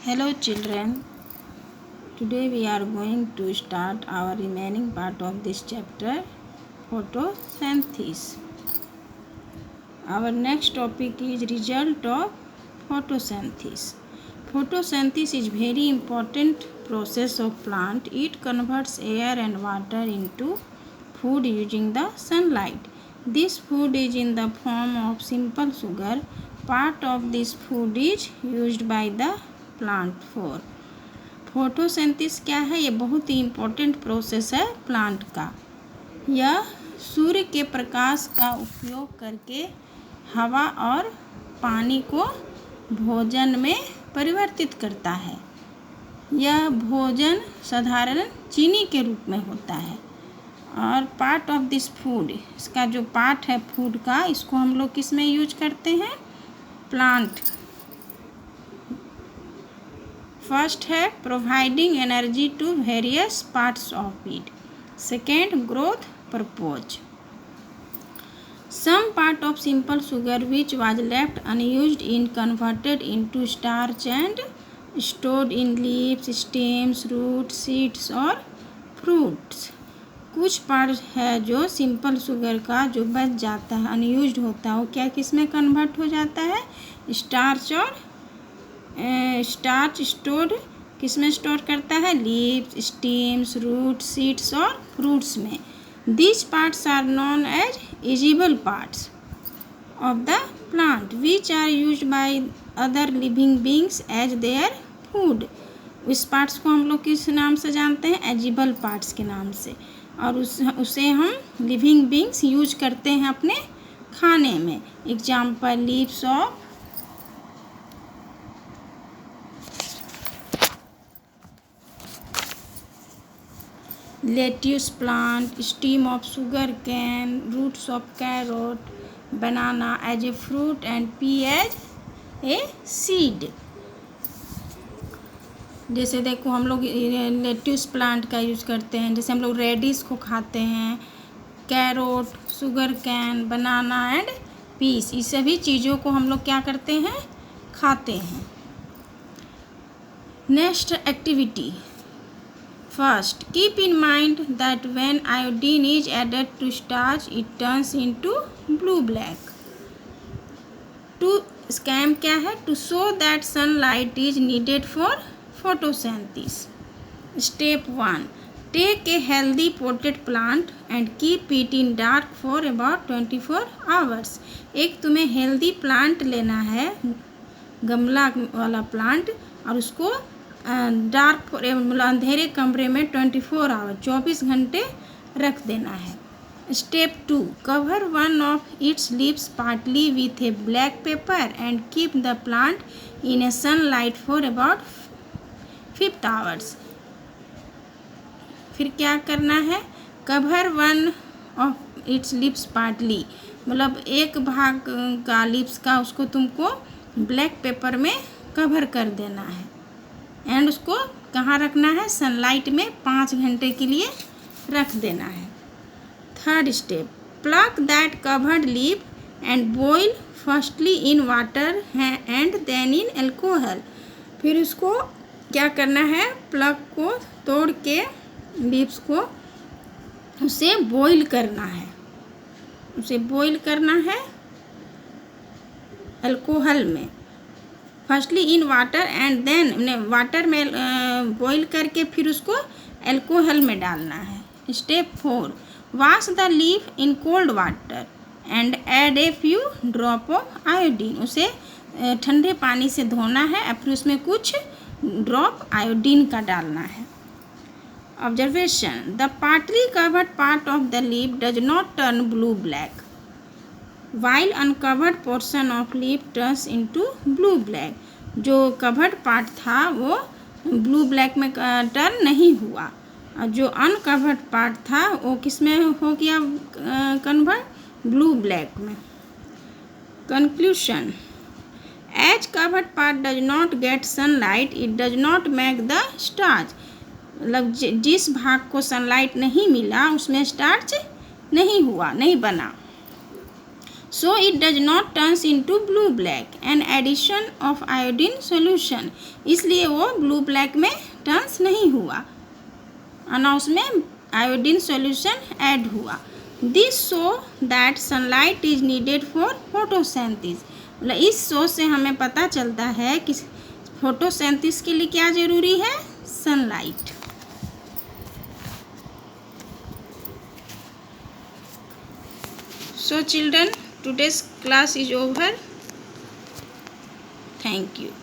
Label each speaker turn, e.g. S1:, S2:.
S1: Hello children, today we are going to start our remaining part of this chapter, photosynthesis. Our next topic is result of photosynthesis. Photosynthesis is very important process of plant. It converts air and water into food using the sunlight. This food is in the form of simple sugar. Part of this food is used by the plant four photosynthesis क्या है? ये बहुत ही important process है plant का। यह सूर्य के प्रकाश का उपयोग करके हवा और पानी को भोजन में परिवर्तित करता है। यह भोजन साधारण चीनी के रूप में होता है और पार्ट ऑफ दिस फूड, इसका जो पार्ट है फूड का, इसको हम लोग किस में यूज करते हैं? प्लांट। फर्स्ट है providing energy to various parts of it. Second, growth purpose. Some part of simple sugar which was left unused in converted into starch and stored in leaves, stems, root, seeds और fruits. कुछ part है जो simple sugar का जो बच जाता है, unused होता है, वो क्या किस में कन्वर्ट हो जाता है? स्टार्च। और स्टार्च स्टोर्ड किस में स्टोर करता है? लीव्स, स्टेम्स, रूट, सीड्स और फ्रूट्स में। These parts are known as edible parts of the plant which are used by other living beings as their food. इस पार्ट्स को हम लोग किस नाम से जानते हैं? एजिबल पार्ट्स के नाम से। और उसे हम लिविंग बींग्स यूज करते हैं अपने खाने में। Example, leaves of lettuce plant, stem of sugar cane, roots of carrot, banana as a fruit and pea as a seed। जैसे देखो हम लोग लेट्यूस प्लांट का यूज़ करते हैं, जैसे हम लोग रेडिश को खाते हैं, carrot, sugar cane, banana and peas, इस सभी चीज़ों को हम लोग क्या करते हैं? खाते हैं। Next activity. First, keep in mind that when iodine is added to starch, it turns into blue-black. To scam क्या है? To show that sunlight is needed for photosynthesis. Step 1. Take a healthy potted plant and keep it in dark for about 24 hours. एक तुम्हें healthy plant लेना है, गमला वाला plant, और उसको डार्क अंधेरे कमरे में 24 आवर 24 घंटे रख देना है। Step 2, cover one of its leaves partly with A black pepper and keep the plant in A sunlight for about 5 hours. फिर क्या करना है? Cover one of its leaves partly, मतलब एक भाग का लीव्स का उसको तुमको ब्लैक पेपर में कवर कर देना है एंड उसको कहाँ रखना है? सनलाइट में 5 घंटे के लिए रख देना है। Third step, pluck that covered leaf and boil firstly in water and then in alcohol. फिर उसको क्या करना है? प्लग को तोड़ के लीव्स को उसे बॉईल करना है, उसे बॉईल करना है अल्कोहल में। Firstly in water and then water में बॉईल करके फिर उसको एल्कोहल में डालना है। Step 4, wash the leaf in cold water and add a few drop of iodine. उसे ठंडे पानी से धोना है और फिर उसमें कुछ ड्रॉप आयोडीन का डालना है। Observation, the partly covered part of the leaf does not turn blue black while uncovered portion of leaf turns into blue black। जो कवर्ड पार्ट था वो ब्लू ब्लैक में टर्न नहीं हुआ, और जो अनकवर्ड पार्ट था वो किस में हो गया कन्वर्ट? ब्लू ब्लैक में। Conclusion, as covered part does not get sunlight it does not make the starch. मतलब जिस भाग को सनलाइट नहीं मिला उसमें स्टार्च नहीं हुआ, नहीं बना। so it does not turns into blue black an addition of iodine solution, इसलिए वो ब्लू ब्लैक में टर्न्स नहीं हुआ और उसमें आयोडीन सॉल्यूशन ऐड हुआ। This show that sunlight is needed for photosynthesis, मतलब इस शो से हमें पता चलता है कि फोटोसिंथेसिस के लिए क्या ज़रूरी है, sunlight. So children, today's class is over. Thank you.